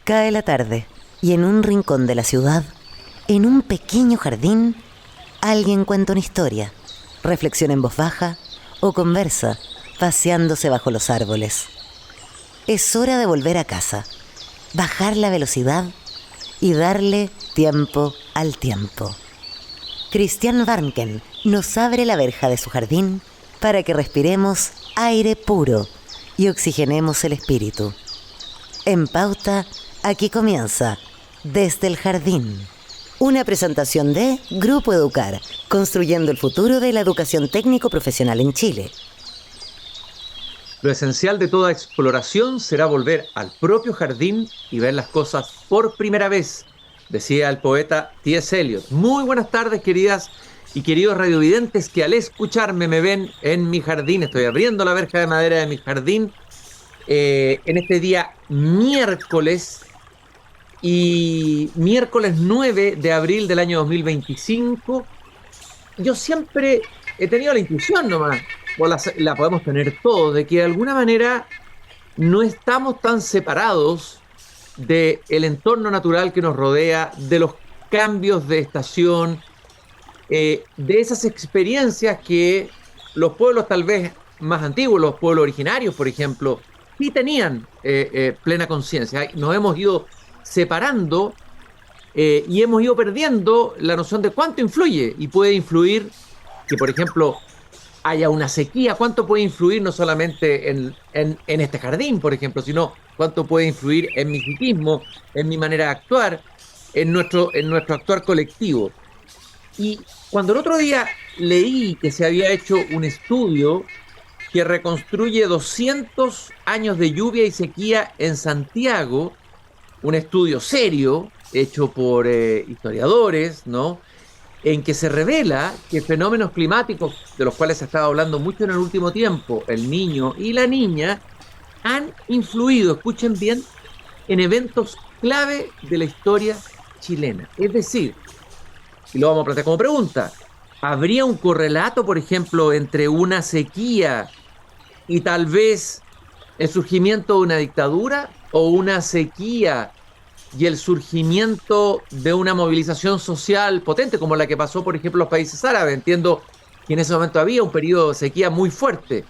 Cae la tarde y en un rincón de la ciudad, en un pequeño jardín, alguien cuenta una historia, reflexiona en voz baja o conversa, paseándose bajo los árboles. Es hora de volver a casa, bajar la velocidad y darle tiempo al tiempo. Christian Warnken nos abre la verja de su jardín para que respiremos aire puro y oxigenemos el espíritu. En Pauta, aquí comienza Desde el Jardín. Una presentación de Grupo Educar, construyendo el futuro de la educación técnico-profesional en Chile. Lo esencial de toda exploración será volver al propio jardín y ver las cosas por primera vez, decía el poeta T.S. Eliot. Muy buenas tardes, queridas y queridos radiovidentes que al escucharme me ven en mi jardín. Estoy abriendo la verja de madera de mi jardín en este día miércoles 9 de abril del año 2025. Yo siempre he tenido la intuición nomás, o la podemos tener todos, de que de alguna manera no estamos tan separados del entorno natural que nos rodea, de los cambios de estación, de esas experiencias que los pueblos tal vez más antiguos, los pueblos originarios, por ejemplo, sí tenían plena conciencia. Nos hemos ido separando y hemos ido perdiendo la noción de cuánto influye y puede influir que, por ejemplo, haya una sequía, cuánto puede influir no solamente en este jardín, por ejemplo, sino cuánto puede influir en mi psiquismo, en mi manera de actuar, en nuestro actuar colectivo. Y cuando el otro día leí que se había hecho un estudio que reconstruye 200 años de lluvia y sequía en Santiago, un estudio serio hecho por historiadores, ¿no?, en que se revela que fenómenos climáticos, de los cuales se ha estado hablando mucho en el último tiempo, el Niño y la Niña, han influido, escuchen bien, en eventos clave de la historia chilena. Es decir, y lo vamos a plantear como pregunta, ¿habría un correlato, por ejemplo, entre una sequía y tal vez el surgimiento de una dictadura, o una sequía y el surgimiento de una movilización social potente, como la que pasó, por ejemplo, en los países árabes? Entiendo que en ese momento había un periodo de sequía muy fuerte,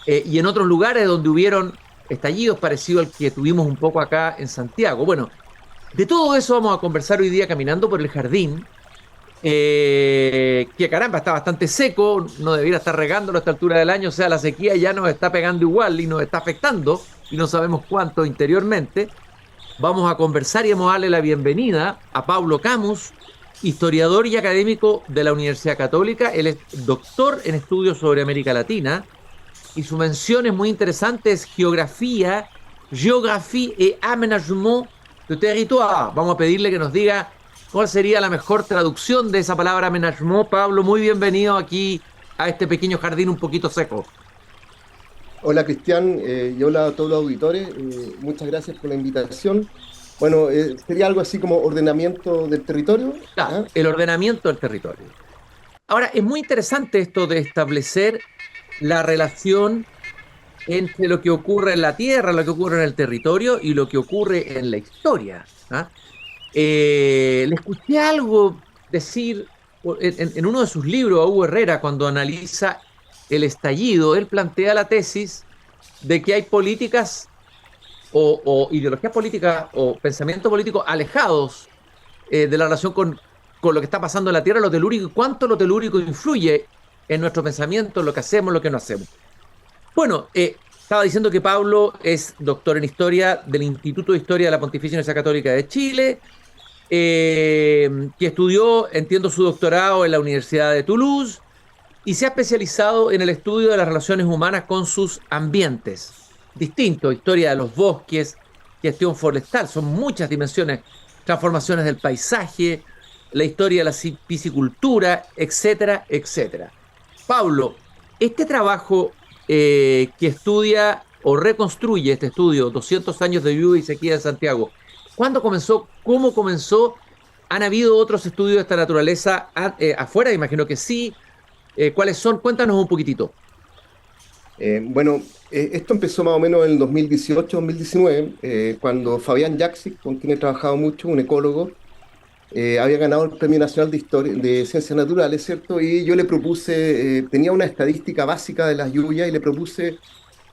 y en otros lugares donde hubieron estallidos parecidos al que tuvimos un poco acá en Santiago. Bueno, de todo eso vamos a conversar hoy día caminando por el jardín, que caramba, está bastante seco, no debiera estar regándolo a esta altura del año, o sea, la sequía ya nos está pegando igual y nos está afectando, y no sabemos cuánto interiormente. Vamos a conversar y vamos a darle la bienvenida a Pablo Camus, historiador y académico de la Universidad Católica. Él es doctor en estudios sobre América Latina y su mención es muy interesante, es Géographie et Aménagement du Territoire. Vamos a pedirle que nos diga cuál sería la mejor traducción de esa palabra aménagement. Pablo, muy bienvenido aquí a este pequeño jardín un poquito seco. Hola Cristian, y hola a todos los auditores, muchas gracias por la invitación. Bueno, sería algo así como ordenamiento del territorio. Claro, el ordenamiento del territorio. Ahora, es muy interesante esto de establecer la relación entre lo que ocurre en la tierra, lo que ocurre en el territorio y lo que ocurre en la historia. Le escuché algo decir en uno de sus libros a Hugo Herrera, cuando analiza el estallido. Él plantea la tesis de que hay políticas o ideologías políticas o pensamientos políticos alejados de la relación con lo que está pasando en la Tierra, lo telúrico, y cuánto lo telúrico influye en nuestro pensamiento, en lo que hacemos, lo que no hacemos. Bueno, estaba diciendo que Pablo es doctor en Historia del Instituto de Historia de la Pontificia Universidad Católica de Chile, que estudió, entiendo, su doctorado en la Universidad de Toulouse, y se ha especializado en el estudio de las relaciones humanas con sus ambientes distintos: historia de los bosques, gestión forestal, son muchas dimensiones, transformaciones del paisaje, la historia de la piscicultura, etcétera, etcétera. Pablo, este trabajo que estudia o reconstruye este estudio, 200 años de lluvia y sequía en Santiago, ¿cuándo comenzó? ¿Cómo comenzó? ¿Han habido otros estudios de esta naturaleza afuera? Imagino que sí. ¿Cuáles son? Cuéntanos un poquitito. Bueno, esto empezó más o menos en el 2018-2019, cuando Fabián Jaksic, con quien he trabajado mucho, un ecólogo, había ganado el Premio Nacional de Historia, de Ciencias Naturales, ¿cierto? Y yo le propuse, tenía una estadística básica de las lluvias y le propuse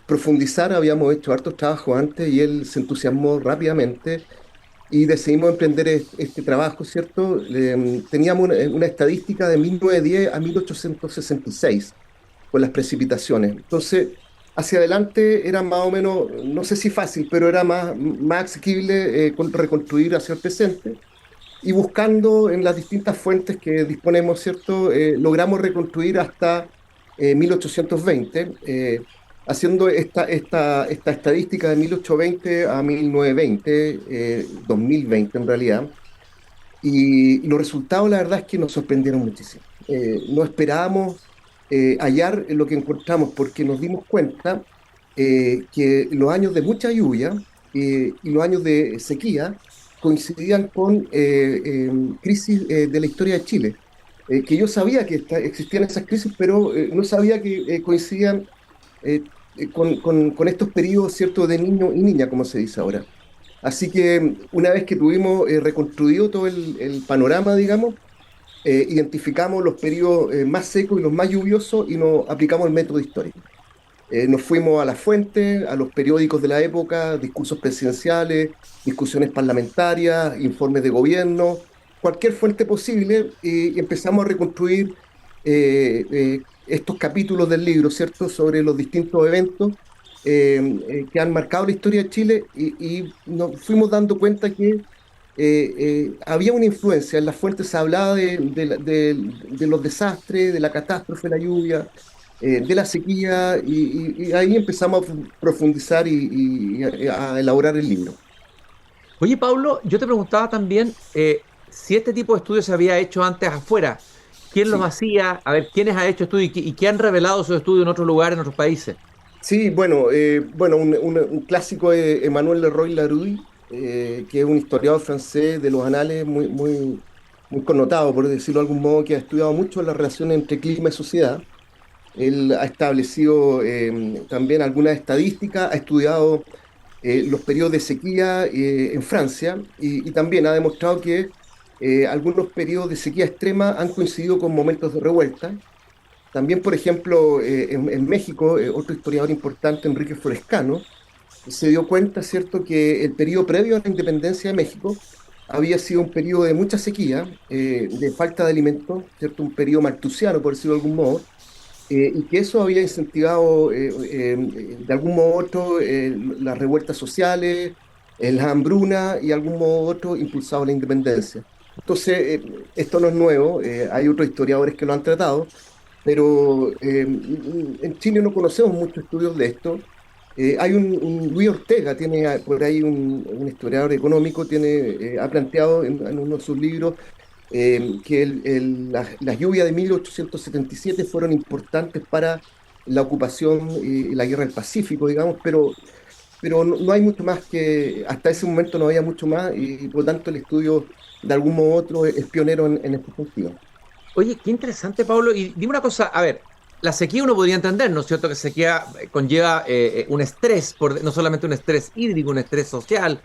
profundizar. Habíamos hecho hartos trabajos antes y él se entusiasmó rápidamente y decidimos emprender este trabajo, ¿cierto? Teníamos una estadística de 1910 a 1866 con las precipitaciones. Entonces, hacia adelante era más o menos, no sé si fácil, pero era más asequible reconstruir hacia el presente. Y buscando en las distintas fuentes que disponemos, ¿cierto? Logramos reconstruir hasta 1820, haciendo esta estadística de 1820 a 1920, 2020 en realidad. Y los resultados, la verdad es que nos sorprendieron muchísimo. No esperábamos hallar lo que encontramos porque nos dimos cuenta que los años de mucha lluvia y los años de sequía coincidían con crisis de la historia de Chile. Que yo sabía que existían esas crisis, pero no sabía que coincidían con estos periodos, ¿cierto?, de niño y niña, como se dice ahora. Así que una vez que tuvimos reconstruido todo el panorama, digamos, identificamos los periodos más secos y los más lluviosos y nos aplicamos el método histórico. Nos fuimos a la fuente, a los periódicos de la época, discursos presidenciales, discusiones parlamentarias, informes de gobierno, cualquier fuente posible, y empezamos a reconstruir estos capítulos del libro, ¿cierto?, sobre los distintos eventos que han marcado la historia de Chile y nos fuimos dando cuenta que había una influencia. En las fuentes se hablaba de los desastres, de la catástrofe, la lluvia, de la sequía, y ahí empezamos a profundizar y a elaborar el libro. Oye, Pablo, yo te preguntaba también si este tipo de estudios se había hecho antes afuera. ¿Quién los Sí, hacía? A ver, ¿quiénes han hecho estudios y qué han revelado esos estudios en otros lugares, en otros países? sí, bueno, un clásico es Emmanuel Leroy-Larouille, que es un historiador francés de los anales muy connotado, por decirlo de algún modo, que ha estudiado mucho las relaciones entre clima y sociedad. Él ha establecido también algunas estadísticas, ha estudiado los periodos de sequía en Francia y también ha demostrado que algunos periodos de sequía extrema han coincidido con momentos de revuelta. También, por ejemplo, en México, otro historiador importante, Enrique Florescano, se dio cuenta, ¿cierto?, que el periodo previo a la independencia de México había sido un periodo de mucha sequía, de falta de alimentos, ¿cierto?, un periodo maltusiano, por decirlo de algún modo, y que eso había incentivado de algún modo u otro las revueltas sociales, la hambruna y de algún modo u otro impulsado la independencia. Entonces, esto no es nuevo, hay otros historiadores que lo han tratado, pero en Chile no conocemos muchos estudios de esto. Hay un Luis Ortega, tiene por ahí un historiador económico, ha planteado en uno de sus libros que las lluvias de 1877 fueron importantes para la ocupación y la guerra del Pacífico, digamos, pero no hay mucho más que, hasta ese momento no había mucho más y por lo tanto el estudio de algún modo u otro es pionero en este sentido. Oye, qué interesante, Pablo. Y dime una cosa, a ver, la sequía uno podría entender, ¿no es cierto? Que sequía conlleva un estrés, no solamente un estrés hídrico, un estrés social,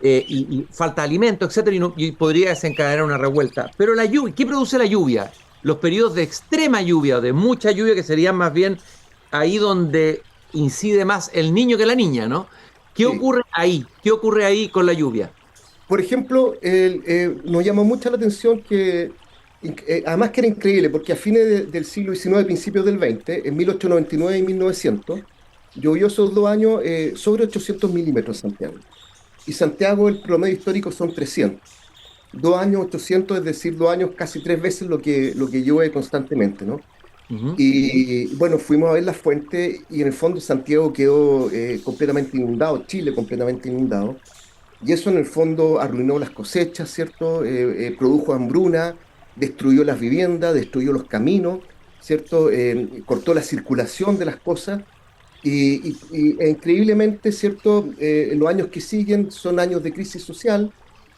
y falta de alimento, etcétera, y podría desencadenar una revuelta. Pero la lluvia, ¿qué produce la lluvia? Los periodos de extrema lluvia o de mucha lluvia, que serían más bien ahí donde incide más el niño que la niña, ¿no? ¿Qué Sí. ocurre ahí? ¿Qué ocurre ahí con la lluvia? Por ejemplo, nos llamó mucho la atención que, además que era increíble, porque a fines del siglo XIX, principios del XX, en 1899 y 1900, llovió esos 2 años sobre 800 milímetros en Santiago. Y Santiago, el promedio histórico son 300. 2 años 800, es decir, 2 años casi 3 veces lo que llueve constantemente, ¿no? Ujú. Y bueno, fuimos a ver las fuentes y en el fondo Santiago quedó completamente inundado, Chile completamente inundado. Y eso en el fondo arruinó las cosechas, ¿cierto? Produjo hambruna, destruyó las viviendas, destruyó los caminos, ¿cierto? Cortó la circulación de las cosas e increíblemente, ¿cierto? En los años que siguen son años de crisis social.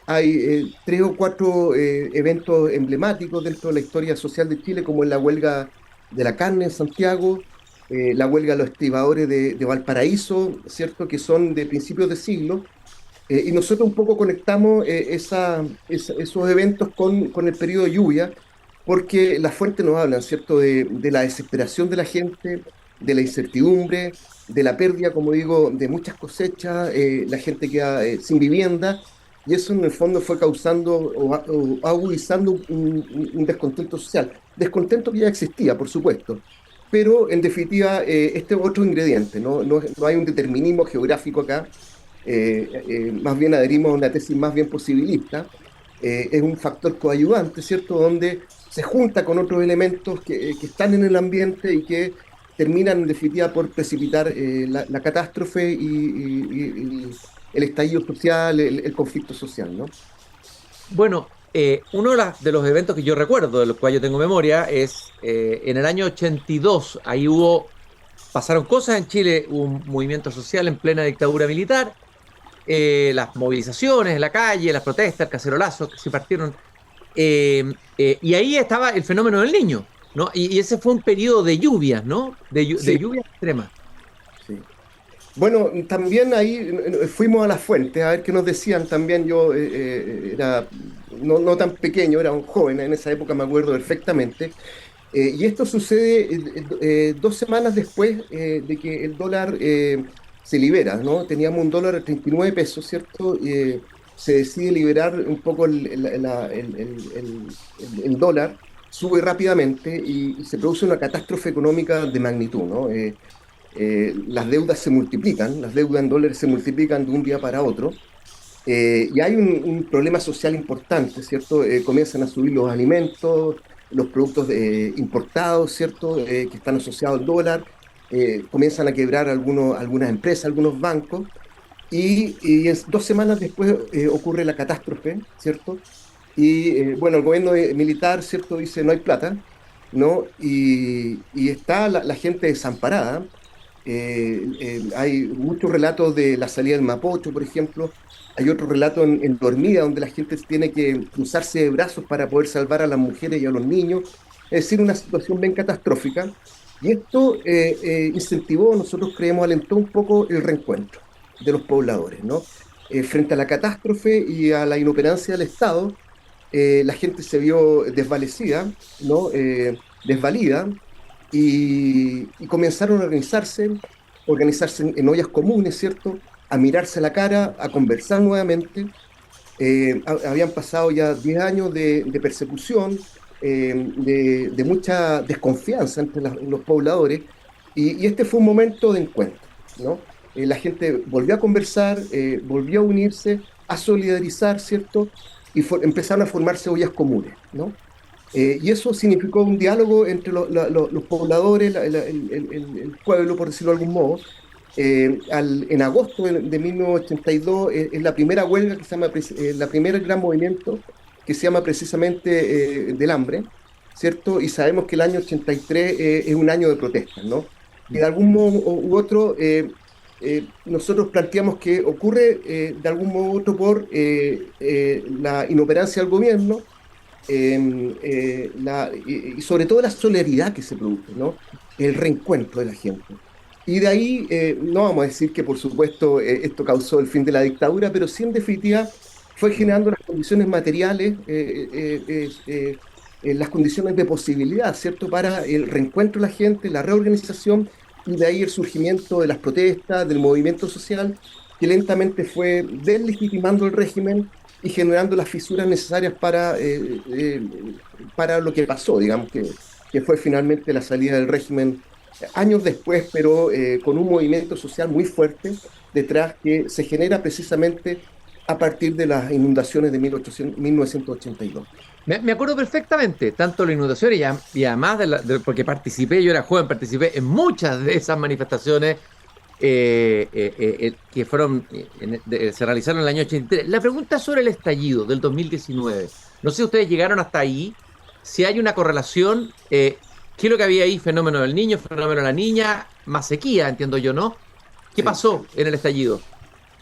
Hay 3 o 4 eventos emblemáticos dentro de la historia social de Chile, como es la huelga de la carne en Santiago, la huelga de los estibadores de Valparaíso, ¿cierto? Que son de principios de siglo. Y nosotros un poco conectamos esos eventos con el periodo de lluvia, porque las fuentes nos hablan, ¿cierto?, de la desesperación de la gente, de la incertidumbre, de la pérdida, como digo, de muchas cosechas, la gente queda sin vivienda, y eso en el fondo fue causando o agudizando un descontento social. Descontento que ya existía, por supuesto, pero en definitiva, este es otro ingrediente, ¿no? No hay un determinismo geográfico acá, más bien adherimos a una tesis más bien posibilista. Es un factor coayudante, ¿cierto? Donde se junta con otros elementos que están en el ambiente y que terminan en definitiva por precipitar la catástrofe y el estallido social, el conflicto social, ¿no? Bueno, uno de los eventos que yo recuerdo, de los cuales yo tengo memoria, es en el año 82. Ahí pasaron cosas en Chile, hubo un movimiento social en plena dictadura militar, las movilizaciones en la calle, las protestas, el cacerolazo, que se partieron. Y ahí estaba el fenómeno del niño, ¿no? Y ese fue un periodo de lluvias, ¿no? De Sí, lluvias extremas. sí. Bueno, también ahí fuimos a las fuentes a ver qué nos decían. También yo era no tan pequeño, era un joven en esa época, me acuerdo perfectamente. Y esto sucede 2 semanas después de que el dólar se libera, ¿no? Teníamos un dólar a 39 pesos, ¿cierto? Se decide liberar un poco el dólar, sube rápidamente y se produce una catástrofe económica de magnitud, ¿no? Las deudas se multiplican, las deudas en dólares se multiplican de un día para otro. Y hay un problema social importante, ¿cierto? Comienzan a subir los alimentos, los productos importados, ¿cierto? Que están asociados al dólar, comienzan a quebrar algunas empresas, algunos bancos, y 2 semanas después ocurre la catástrofe, ¿cierto? Y bueno, el gobierno militar, ¿cierto? Dice no hay plata, ¿no? Y está la gente desamparada. Hay muchos relatos de la salida del Mapocho, por ejemplo. Hay otro relato en Dormida, donde la gente tiene que cruzarse de brazos para poder salvar a las mujeres y a los niños. Es decir, una situación bien catastrófica. Y esto incentivó, nosotros creemos, alentó un poco el reencuentro de los pobladores, ¿no? Frente a la catástrofe y a la inoperancia del Estado, la gente se vio desvalecida, ¿no? Desvalida, y comenzaron a organizarse en ollas comunes, ¿cierto? A mirarse a la cara, a conversar nuevamente. Habían pasado ya 10 años de persecución, de mucha desconfianza entre los pobladores, y este fue un momento de encuentro, ¿no? La gente volvió a conversar, volvió a unirse, a solidarizar, ¿cierto? Y empezaron a formarse ollas comunes, ¿no? Y eso significó un diálogo entre los pobladores, el pueblo, por decirlo de algún modo. En agosto de 1982 es la primera huelga que se llama, la primer gran movimiento que se llama precisamente del hambre, ¿cierto? Y sabemos que el año 83 es un año de protestas, ¿no? Y de algún modo u otro, nosotros planteamos que ocurre de algún modo u otro por la inoperancia del gobierno, y sobre todo la solidaridad que se produce, ¿no? El reencuentro de la gente. Y de ahí, no vamos a decir que por supuesto esto causó el fin de la dictadura, pero sí en definitiva fue generando las condiciones materiales, las condiciones de posibilidad, ¿cierto? Para el reencuentro de la gente, la reorganización, y de ahí el surgimiento de las protestas, del movimiento social, que lentamente fue deslegitimando el régimen y generando las fisuras necesarias para lo que pasó, digamos, que fue finalmente la salida del régimen años después, pero con un movimiento social muy fuerte detrás que se genera precisamente a partir de las inundaciones de 1982. Me acuerdo perfectamente, tanto la inundación y además porque participé, yo era joven, participé en muchas de esas manifestaciones que se realizaron en el año 83. La pregunta sobre el estallido del 2019. No sé si ustedes llegaron hasta ahí, si hay una correlación, ¿qué es lo que había ahí? Fenómeno del niño, fenómeno de la niña, más sequía, entiendo yo, ¿no? ¿Qué Sí. pasó en el estallido?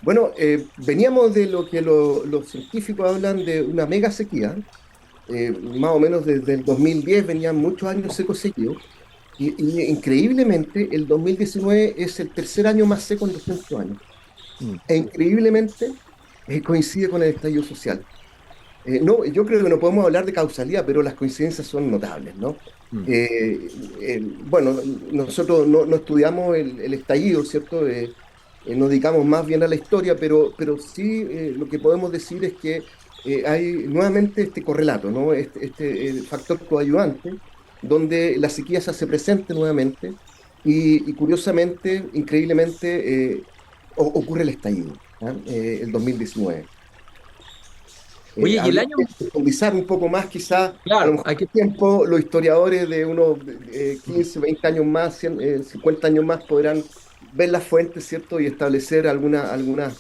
Bueno, veníamos de lo que los científicos hablan de una mega sequía, más o menos desde el 2010 venían muchos años secos seguidos. Y increíblemente, el 2019 es el tercer año más seco en 200 años. Mm, E increíblemente coincide con el estallido social. No, yo creo que no podemos hablar de causalidad, pero las coincidencias son notables, ¿no? mm. Bueno, nosotros no estudiamos el estallido, ¿cierto? Nos dedicamos más bien a la historia, pero sí lo que podemos decir es que hay nuevamente este correlato, ¿no? Este factor coayudante, donde la sequía se hace presente nuevamente y curiosamente, increíblemente, ocurre el estallido, ¿ah? El 2019. Oye, y el Habría año, que profundizar un poco más, quizá, a lo claro, mejor hay con que, el tiempo, los historiadores de unos 15, 20 años más, 100, 50 años más, podrán ver las fuentes, ¿cierto? Y establecer algunas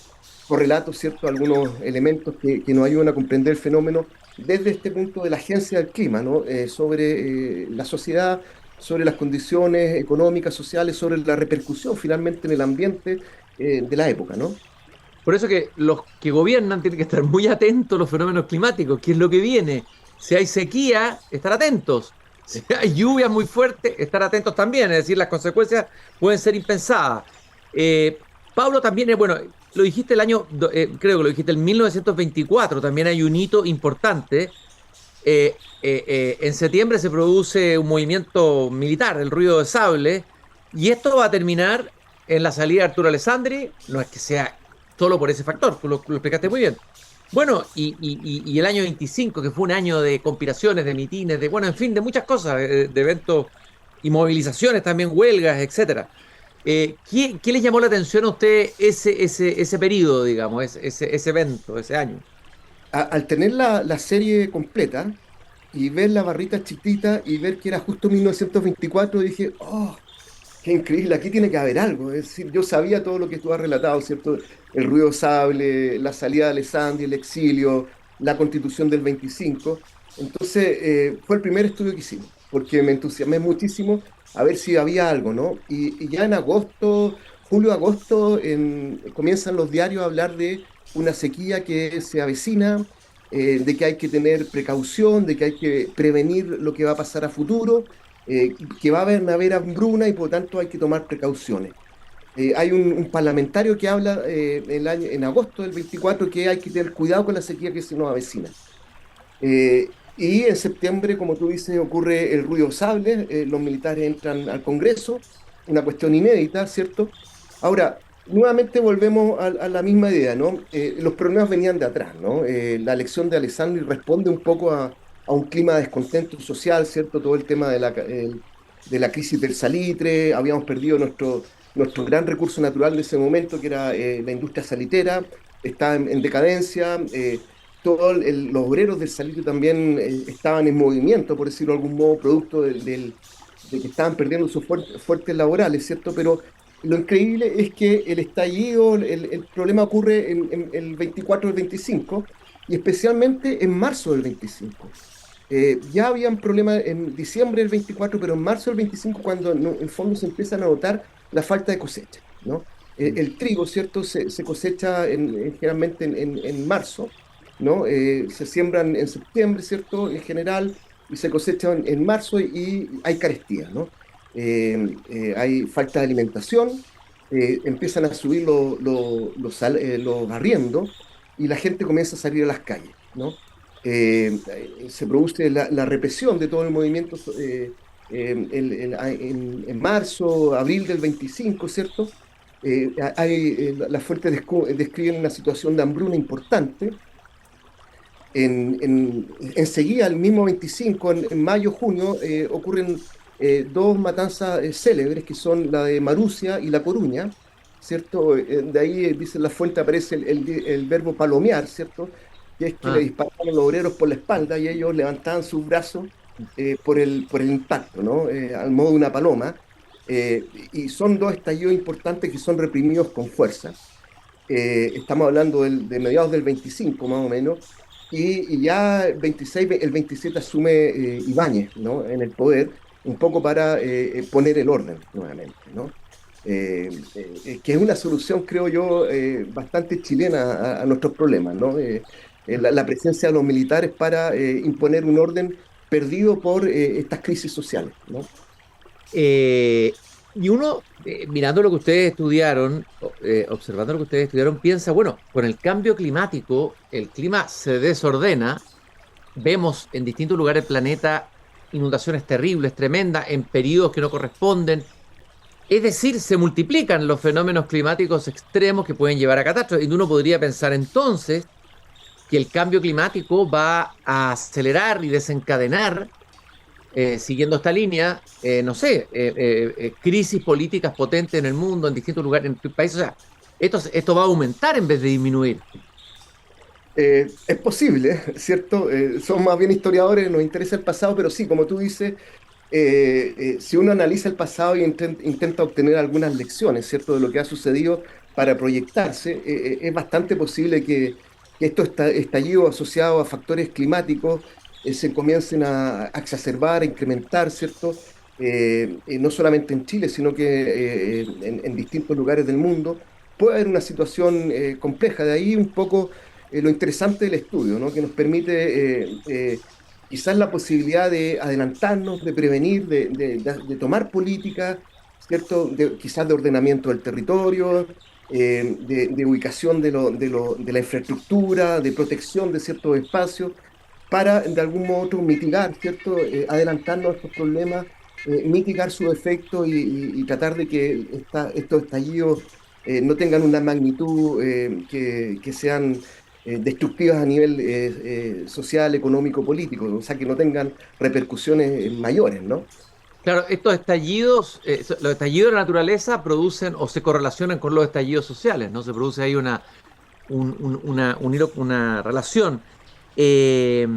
correlatos, ¿cierto? Algunos elementos que nos ayudan a comprender el fenómeno desde este punto de la agencia del clima, ¿no? Sobre la sociedad, sobre las condiciones económicas, sociales, sobre la repercusión finalmente en el ambiente de la época, ¿no? por eso que los que gobiernan tienen que estar muy atentos a los fenómenos climáticos, que es lo que viene. Si hay sequía, estar atentos. Si hay lluvia muy fuerte, estar atentos también. Es decir, las consecuencias pueden ser impensadas. Eh, Pablo también, bueno, lo dijiste el año, creo que lo dijiste en 1924, también hay un hito importante. En septiembre se produce un movimiento militar, el ruido de sable, y esto va a terminar en la salida de Arturo Alessandri. No es que sea solo por ese factor, tú lo explicaste muy bien. Bueno, y el año 25, que fue un año de conspiraciones, de mitines, de, bueno, en fin, de muchas cosas, de eventos y movilizaciones, también huelgas, etcétera. ¿Qué les llamó la atención a usted ese periodo, digamos, ese evento, ese año? Al tener la serie completa y ver la barrita chiquitita y ver que era justo 1924, dije, oh, qué increíble, aquí tiene que haber algo. Es decir, yo sabía todo lo que tú has relatado, ¿cierto? El ruido sable, la salida de Alessandri, el exilio, la constitución del 25. Entonces, fue el primer estudio que hicimos, porque me entusiasmé muchísimo a ver si había algo, ¿no? Y ya en agosto, julio, agosto, comienzan los diarios a hablar de una sequía que se avecina, de que hay que tener precaución, de que hay que prevenir lo que va a pasar a futuro, que va a haber hambruna y por lo tanto hay que tomar precauciones. Hay un parlamentario que habla en agosto del 24 que hay que tener cuidado con la sequía que se nos avecina. Y en septiembre, como tú dices, ocurre el ruido sable, los militares entran al Congreso, una cuestión inédita, ¿cierto? Ahora, nuevamente volvemos a la misma idea, ¿no? Los problemas venían de atrás, ¿no? La elección de Alessandri responde un poco a un clima de descontento social, ¿cierto? Todo el tema de la crisis del salitre, habíamos perdido nuestro gran recurso natural de ese momento, que era la industria salitera, está en decadencia. Todos los obreros del salitre también estaban en movimiento, por decirlo de algún modo, producto de que estaban perdiendo sus fuertes laborales, ¿cierto? Pero lo increíble es que el estallido, el problema ocurre en el 24 del 25 y especialmente en marzo del 25. Ya habían problemas en diciembre del 24, pero en marzo del 25 cuando en el fondo se empiezan a notar la falta de cosecha, ¿no? El trigo, ¿cierto? Se cosecha generalmente en marzo, ¿no? Se siembran en septiembre, ¿cierto? En general, y se cosechan en marzo y hay carestía, ¿no? Hay falta de alimentación, empiezan a subir los arriendos y la gente comienza a salir a las calles, ¿no? Se produce la represión de todo el movimiento en marzo, abril del 25, ¿cierto? Las fuentes describen una situación de hambruna importante. Enseguida, el mismo 25, en mayo, junio, ocurren dos matanzas célebres, que son la de Marucia y La Coruña, ¿cierto? De ahí, dice la fuente, aparece el verbo palomear, ¿cierto? Que es que le Ah, disparaban a los obreros por la espalda y ellos levantaban sus brazos por el impacto, ¿no? Al modo de una paloma. Y son dos estallidos importantes que son reprimidos con fuerza. Estamos hablando de mediados del 25 más o menos, y ya el 27 asume Ibáñez, ¿no? En el poder, un poco para poner el orden nuevamente, ¿no? Que es una solución, creo yo, bastante chilena a nuestros problemas, ¿no? La presencia de los militares para imponer un orden perdido por estas crisis sociales, ¿no? Y uno, mirando lo que ustedes estudiaron, observando lo que ustedes estudiaron, piensa, bueno, con el cambio climático, el clima se desordena, vemos en distintos lugares del planeta inundaciones terribles, tremendas, en periodos que no corresponden. Es decir, se multiplican los fenómenos climáticos extremos que pueden llevar a catástrofes. Y uno podría pensar entonces que el cambio climático va a acelerar y desencadenar, siguiendo esta línea, no sé, crisis políticas potentes en el mundo, en distintos lugares, en países. O sea, esto va a aumentar en vez de disminuir. Es posible, ¿cierto? Somos más bien historiadores, nos interesa el pasado, pero sí, como tú dices, si uno analiza el pasado y intenta obtener algunas lecciones, ¿cierto?, de lo que ha sucedido para proyectarse, es bastante posible que estos estallidos asociados a factores climáticos se comiencen a exacerbar, a incrementar, ¿cierto? No solamente en Chile, sino que en distintos lugares del mundo. Puede haber una situación compleja. De ahí un poco lo interesante del estudio, ¿no? Que nos permite quizás la posibilidad de adelantarnos, de prevenir, de tomar políticas, ¿cierto? Quizás de ordenamiento del territorio, de ubicación de la infraestructura, de protección de ciertos espacios, para de algún modo otro mitigar, ¿cierto? Adelantarnos a estos problemas, mitigar sus efectos y tratar de que estos estallidos no tengan una magnitud que sean destructivas a nivel social, económico, político, o sea, que no tengan repercusiones mayores, ¿no? Claro, estos estallidos, los estallidos de la naturaleza producen o se correlacionan con los estallidos sociales, ¿no? Se produce ahí una relación. Eh,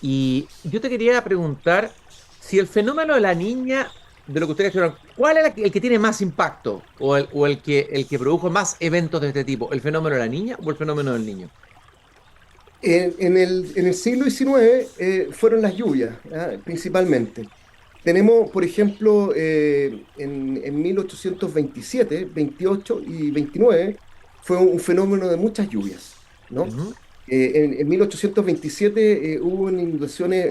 y yo te quería preguntar si el fenómeno de la niña, de lo que ustedes estudiaron, ¿cuál es el que tiene más impacto o el que produjo más eventos de este tipo? ¿El fenómeno de la niña o el fenómeno del niño? En el siglo XIX fueron las lluvias, ¿ah? Principalmente. Tenemos, por ejemplo, en 1827, 28 y 29, fue un fenómeno de muchas lluvias, ¿no? Ujú. En 1827 hubo inundaciones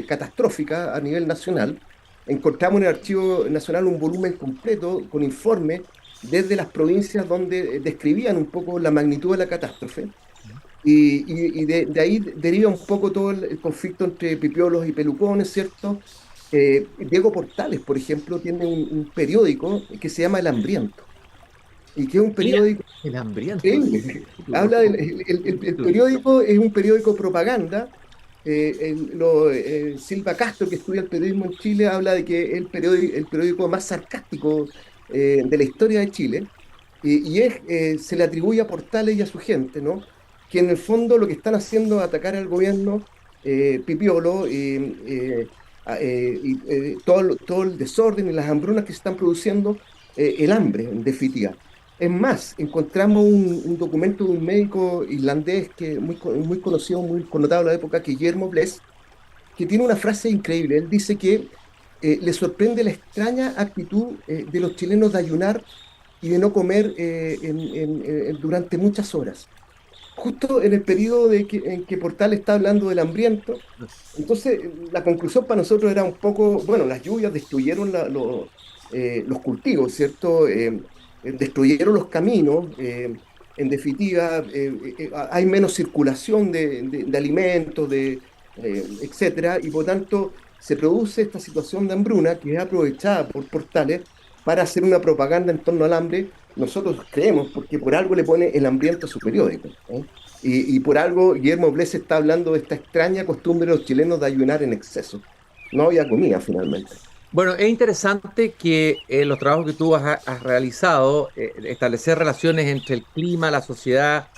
catastróficas a nivel nacional. Encontramos en el Archivo Nacional un volumen completo con informes desde las provincias donde describían un poco la magnitud de la catástrofe. Y de ahí deriva un poco todo el conflicto entre pipiolos y pelucones, ¿cierto? Diego Portales, por ejemplo, tiene un periódico que se llama El Hambriento, y que es un Mira, periódico el hambriento. increíble. Habla el periódico es un periódico propaganda. Silva Castro, que estudia el periodismo en Chile, habla de que es el periódico más sarcástico de la historia de Chile, se le atribuye a Portales y a su gente, ¿no? Que en el fondo lo que están haciendo es atacar al gobierno Pipiolo y todo el desorden y las hambrunas que se están produciendo, el hambre, en definitiva. Es más, encontramos un documento de un médico irlandés que muy conocido, muy connotado en la época, que es Guillermo Bless, que tiene una frase increíble. Él dice que le sorprende la extraña actitud de los chilenos de ayunar y de no comer durante muchas horas. Justo en el periodo en que Portal está hablando del hambriento. Entonces, la conclusión para nosotros era un poco, bueno, las lluvias destruyeron los cultivos, ¿cierto? Destruyeron los caminos, en definitiva, hay menos circulación de alimentos, etcétera, y por tanto se produce esta situación de hambruna que es aprovechada por Portales para hacer una propaganda en torno al hambre. Nosotros creemos, porque por algo le pone el hambriento a su periódico, ¿eh? Y por algo Guillermo Blesa está hablando de esta extraña costumbre de los chilenos de ayunar en exceso. No había comida finalmente. Bueno, es interesante que los trabajos que tú has realizado, establecer relaciones entre el clima, la sociedad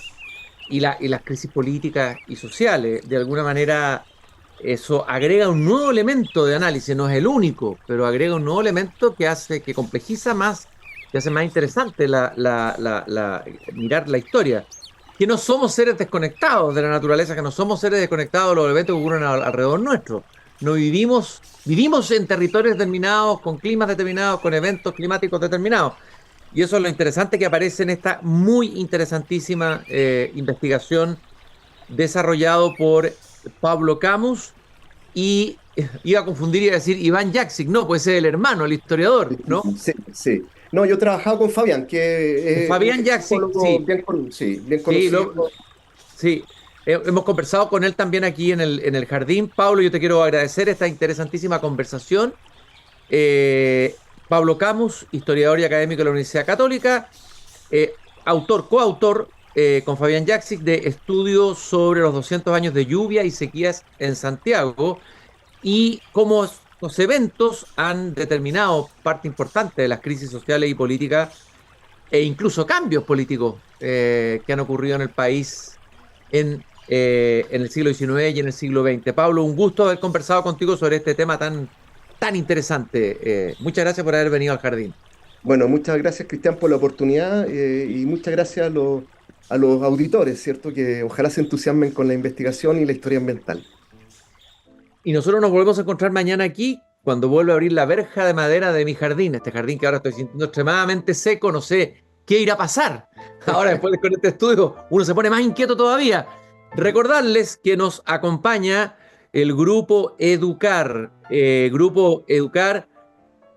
y las crisis políticas y sociales, de alguna manera eso agrega un nuevo elemento de análisis, no es el único, pero agrega un nuevo elemento que complejiza más, que hace más interesante mirar la historia. Que no somos seres desconectados de la naturaleza, que no somos seres desconectados de los eventos que ocurren alrededor nuestro. No vivimos en territorios determinados, con climas determinados, con eventos climáticos determinados. Y eso es lo interesante que aparece en esta muy interesantísima investigación desarrollado por Pablo Camus y iba a confundir y iba a decir Iván Jaksic. No, puede ser el hermano, el historiador, ¿no? Sí, sí. No, yo he trabajado con Fabián, que es Fabián un Jaksic, psicólogo sí. bien Sí, conocido. sí. Hemos conversado con él también aquí en el jardín. Pablo, yo te quiero agradecer esta interesantísima conversación. Pablo Camus, historiador y académico de la Universidad Católica, coautor con Fabián Jaksic de estudios sobre los 200 años de lluvia y sequías en Santiago y cómo los eventos han determinado parte importante de las crisis sociales y políticas e incluso cambios políticos que han ocurrido en el país en el siglo XIX y en el siglo XX. Pablo, un gusto haber conversado contigo sobre este tema tan interesante. Muchas gracias por haber venido al jardín. Bueno, muchas gracias, Cristian, por la oportunidad y muchas gracias a los auditores, ¿cierto? Que ojalá se entusiasmen con la investigación y la historia ambiental. Y nosotros nos volvemos a encontrar mañana aquí cuando vuelva a abrir la verja de madera de mi jardín, este jardín que ahora estoy sintiendo extremadamente seco, no sé qué irá a pasar. Ahora después con este estudio uno se pone más inquieto todavía. Recordarles que nos acompaña el Grupo Educar,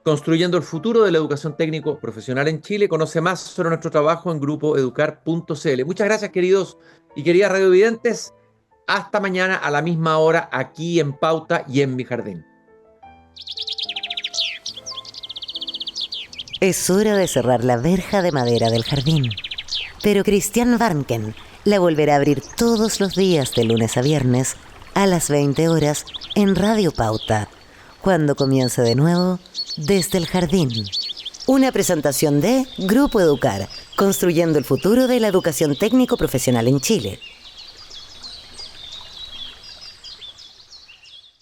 construyendo el futuro de la educación técnico profesional en Chile. Conoce más sobre nuestro trabajo en grupoeducar.cl. Muchas gracias, queridos y queridas radiovidentes. Hasta mañana a la misma hora aquí en Pauta y en mi jardín. Es hora de cerrar la verja de madera del jardín. Pero Christian Warnken la volverá a abrir todos los días de lunes a viernes a las 20 horas en Radio Pauta, cuando comience de nuevo Desde el Jardín. Una presentación de Grupo Educar, construyendo el futuro de la educación técnico profesional en Chile.